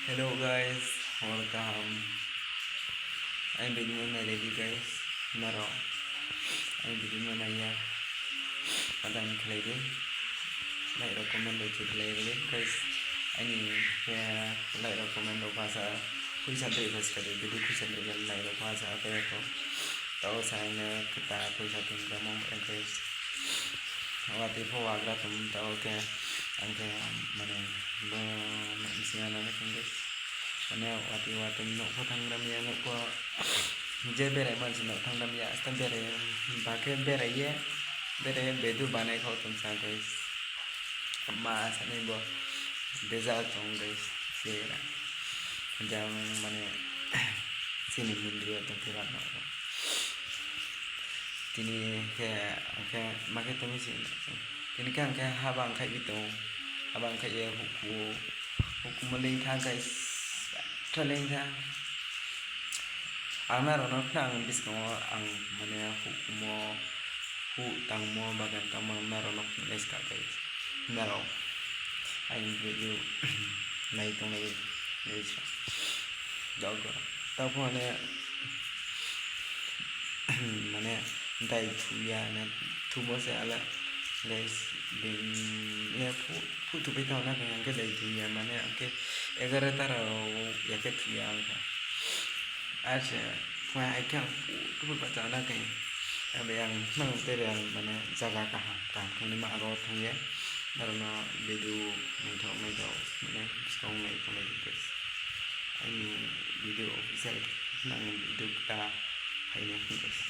Hello guys, welcome. I'm video na ready guys. Naro. I'm video na ya. Padang khlai de. Like recommend do chit lay de guys. Ani ya like recommend do bhasha question de bas kare video question de like do bhasha pe ko. Tao sai na kita puisa tin ka mong guys. Awati phawa gra tum tao ke angke mane bo isiana na guys. Mane wati no photang ram ya no ko je bere man no thang ram ya sta bere ba ke bere ye bere bedu banai khau tum sa guys. Ma sa ne bo beza tong guys sera jang mane sini mindrio to kira no tini ke angke make tumi sin tini kan ke habang khai bitong abang khai ye huku maling tha guys traling tha ana rono nang bisko ang mane hukumo hu tangmo bagan tamo merono guys ka guys mero ai video nai tong nai guys dogo tapo ne mane dai thuya na thumo se ala guys din ne pu tu pe tao na ke dai thuya mane ke 11 tara ya ke thuya ka acha kwa ai ka tu pa ta na ke abe yang nang te ya mane jaga ka ka ni ma ro thang ye darna video mai thau mane song mai to mai guys ai video official nang video ta hai ne guys